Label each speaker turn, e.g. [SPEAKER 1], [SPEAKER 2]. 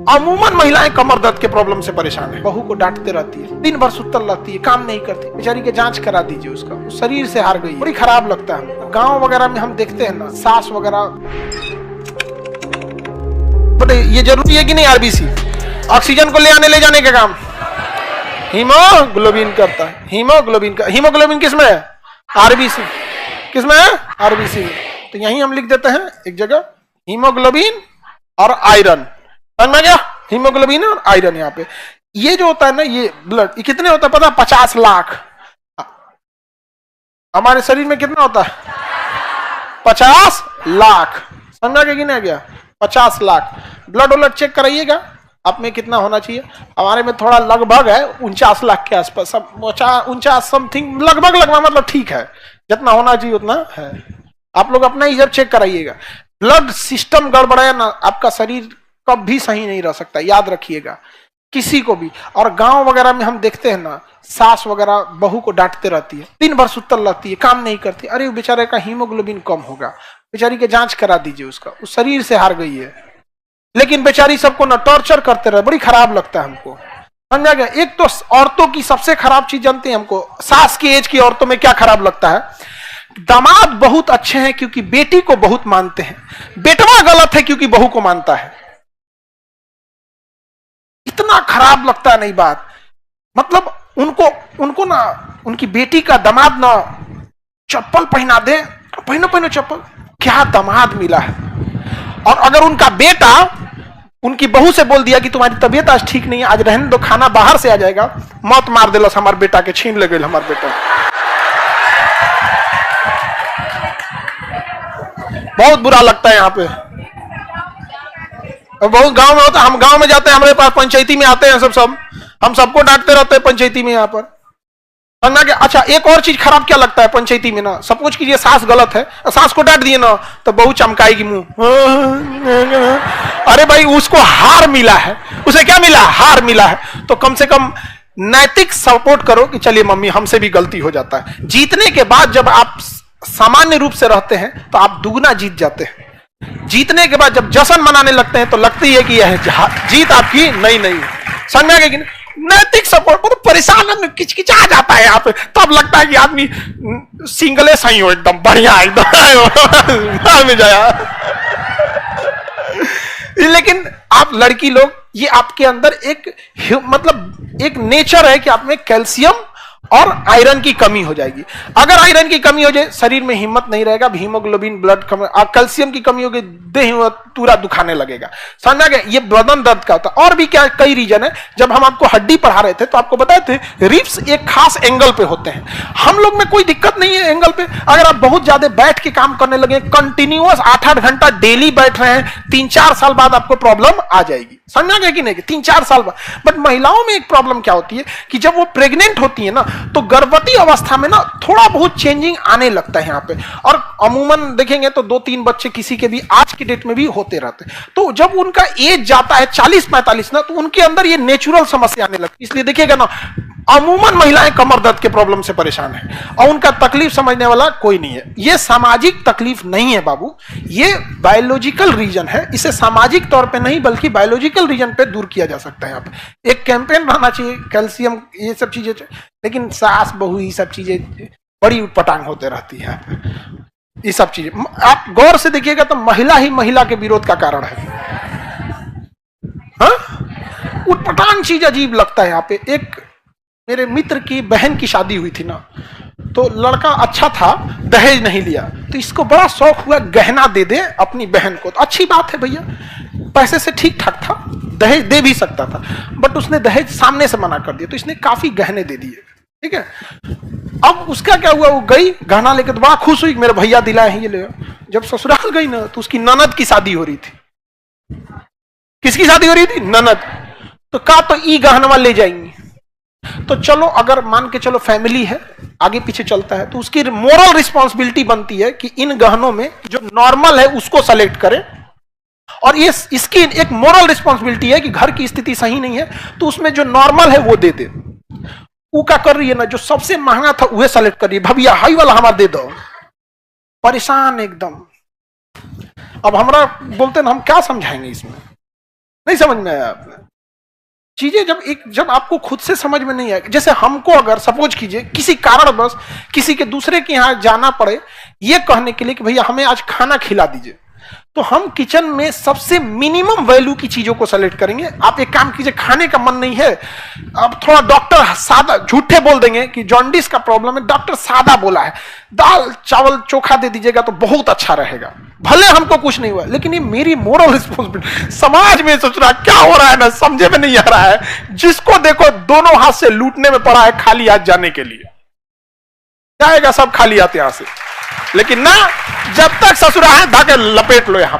[SPEAKER 1] अमूमन महिलाएं कमर दर्द के प्रॉब्लम से परेशान है, बहू को डांटते रहती है, दिन भर सुतल रहती है, काम नहीं करती, बेचारी के जांच करा दीजिए उसका, शरीर से हार गई, बड़ी खराब लगता है। गांव वगैरह में हम देखते हैं ना, सास वगैरह, बट ये जरूरी है कि नहीं आरबीसी ऑक्सीजन को ले आने ले जाने का काम हीमोग्लोबिन करता है। हीमोग्लोबिन किसमें है? आरबीसी। किसमें है? आरबीसी। तो यहीं हम लिख देते हैं एक जगह हीमोग्लोबिन और आयरन, समझ में गया? हीमोग्लोबिन और आयरन। यहाँ पे ये जो होता है ना, ये ब्लड, ये कितने होता है पता? 50 लाख। हमारे शरीर में कितना होता है? 50 लाख। समझा गया कि नहीं गया? 50 लाख। ब्लड व्लड चेक कराइएगा आप में कितना होना चाहिए। हमारे में थोड़ा लगभग है 49 लाख के आसपास, 49 समथिंग, लगभग मतलब ठीक है, जितना होना चाहिए उतना है। आप लोग अपना ही जब चेक कराइएगा। ब्लड सिस्टम गड़बड़ाया ना, आपका शरीर कभी सही नहीं रह सकता, याद रखिएगा, किसी को भी। और गांव वगैरह में हम देखते हैं ना, सास वगैरह बहू को डांटते रहती है, दिन भर सुतल रहती है, काम नहीं करती, अरे वो बेचारे का हीमोग्लोबिन कम होगा, बेचारी के जांच करा दीजिए उसका, उस शरीर से हार गई है। लेकिन बेचारी सबको ना टॉर्चर करते रहे, बड़ी खराब लगता है हमको, समझा गया? एक तो औरतों की सबसे खराब चीज जानते हैं हमको, सास की एज की औरतों में क्या खराब लगता है? दामाद बहुत अच्छे हैं क्योंकि बेटी को बहुत मानते हैं, बेटवा गलत है क्योंकि बहू को मानता है। इतना खराब लगता है नहीं बात, मतलब उनको ना, उनकी बेटी का दामाद ना चप्पल पहना दे, पहनो चप्पल, क्या दामाद मिला है। और अगर उनका बेटा उनकी बहू से बोल दिया कि तुम्हारी तबीयत आज ठीक नहीं है, आज रहने दो, खाना बाहर से आ जाएगा, मौत मार दिलस हमारे बेटा के, छीन ले गए हमारे बेटा। बहुत बुरा लगता है यहाँ पे। बहुत गांव में होता है, हम गांव में जाते हैं, हमारे पास पंचायती में आते हैं सब हम सबको डांटते रहते हैं पंचायती में। यहाँ पर समझना क्या? अच्छा, एक और चीज खराब क्या लगता है पंचायती में ना, सपोज कीजिए सास गलत है, सास को डांट दिए ना तो बहू चमकाएगी मुंह, अरे भाई उसको हार मिला है, उसे क्या मिला? हार मिला है। तो कम से कम नैतिक सपोर्ट करो कि चलिए मम्मी हमसे भी गलती हो जाता है। जीतने के बाद जब आप सामान्य रूप से रहते हैं तो आप दुगना जीत जाते हैं। जीतने के बाद जब जश्न मनाने लगते हैं तो लगती है कि यह जीत आपकी नहीं। समझ में गया? नैतिक सपोर्ट, मतलब परेशान किचकिचा जाता है यहाँ पे, तब लगता है कि आदमी सिंगले सही हो, एकदम बढ़िया, एकदम में जाया। लेकिन आप लड़की लोग, ये आपके अंदर एक मतलब एक नेचर है कि आप में कैल्शियम और आयरन की कमी हो जाएगी। अगर आयरन की कमी हो जाए, शरीर में हिम्मत नहीं रहेगा, हीमोग्लोबिन ब्लड कम, कैल्शियम की कमी होगी, देह पूरा दुखाने लगेगा। समझा गया? ये बदन दर्द का होता है। और भी क्या कई रीजन है। जब हम आपको हड्डी पढ़ा रहे थे तो आपको बताए थे रिब्स एक खास एंगल पे होते हैं। हम लोग में कोई दिक्कत नहीं है एंगल पे। अगर आप बहुत ज्यादा बैठ के काम करने लगे, कंटिन्यूअस 8-8 घंटा डेली बैठ रहे हैं, 3-4 साल बाद आपको प्रॉब्लम आ जाएगी। समझा गया कि नहीं? 3-4 साल बाद। बट महिलाओं में एक प्रॉब्लम क्या होती है कि जब वो प्रेग्नेंट होती है ना, तो गर्भवती अवस्था में ना थोड़ा बहुत चेंजिंग आने लगता है यहाँ पे। और अमूमन देखेंगे तो 2-3 बच्चे किसी के भी आज की डेट में भी होते रहते हैं। तो जब उनका एज जाता है 40-45 ना, तो उनके अंदर ये नेचुरल समस्या आने लगती है। इसलिए देखिएगा ना, अमूमन महिलाएं कमर दर्द के प्रॉब्लम से परेशान है और उनका तकलीफ समझने वाला कोई नहीं है। ये सामाजिक तकलीफ नहीं है बाबू, ये बायोलॉजिकल रीजन है। इसे सामाजिक तौर पे नहीं बल्कि बायोलॉजिकल रीजन पे दूर किया जा सकता है। यहाँ पे एक कैंपेन रहना चाहिए, कैल्शियम, ये सब चीजें। लेकिन सास बहू ये सब चीजें बड़ी उटपटांग होते रहती है। ये सब चीजें आप गौर से देखिएगा तो महिला ही महिला के विरोध का कारण है। हाँ, उटपटांग चीज अजीब लगता है यहाँ पे। एक मेरे मित्र की बहन की शादी हुई थी ना, तो लड़का अच्छा था, दहेज नहीं लिया, तो इसको बड़ा शौक हुआ गहना दे दे अपनी बहन को। तो अच्छी बात है भैया, पैसे से ठीक ठाक था, दहेज दे भी सकता था, बट उसने दहेज सामने से मना कर दिया, तो इसने काफी गहने दे दिए। ठीक है, अब उसका क्या हुआ, वो गई गहना लेकर, तो बड़ा खुश हुई, मेरे भैया दिलाए हैं ये ले। जब ससुराल गई ना, तो उसकी ननद की शादी हो रही थी। किसकी शादी हो रही थी? ननद। तो कहा तो ई गहनवा ले जाएंगी। तो चलो, अगर मान के चलो फैमिली है, आगे पीछे चलता है, तो उसकी मोरल रिस्पॉन्सिबिलिटी बनती है कि इन गहनों में जो नॉर्मल है उसको सेलेक्ट करे। और ये इसकी एक मोरल रिस्पॉन्सिबिलिटी है कि घर की स्थिति सही नहीं है तो उसमें जो नॉर्मल है वो दे दे। वो क्या कर रही है ना, जो सबसे महंगा था वह सेलेक्ट कर रही है, भैया हाई वाला हमारा दे दो। परेशान एकदम। अब हमरा बोलते ना, हम क्या समझाएंगे इसमें? नहीं समझ में आया आपने? चीजें जब आपको खुद से समझ में नहीं आए, जैसे हमको अगर सपोज कीजिए किसी कारणवश किसी के दूसरे के यहां जाना पड़े ये कहने के लिए कि भैया हमें आज खाना खिला दीजिए, तो हम किचन में सबसे मिनिमम वैल्यू की चीजों को सेलेक्ट करेंगे। आप एक काम कीजिए, खाने का मन नहीं है, अब थोड़ा डॉक्टर सादा झूठे बोल देंगे कि जॉन्डिस का प्रॉब्लम है, डॉक्टर सादा बोला है, दाल चावल चोखा दे दीजिएगा तो बहुत अच्छा रहेगा, भले हमको कुछ नहीं हुआ, लेकिन ये मेरी मोरल रिस्पॉन्सिबिलिटी। समाज में सोच रहा क्या हो रहा है ना समझे में नहीं आ रहा है, जिसको देखो दोनों हाथ से लूटने में पड़ा है खाली हाथ जाने के लिए, जाएगा सब खाली हाथ यहां से। लेकिन ना, जब तक ससुरा है धाके लपेट लो यहां।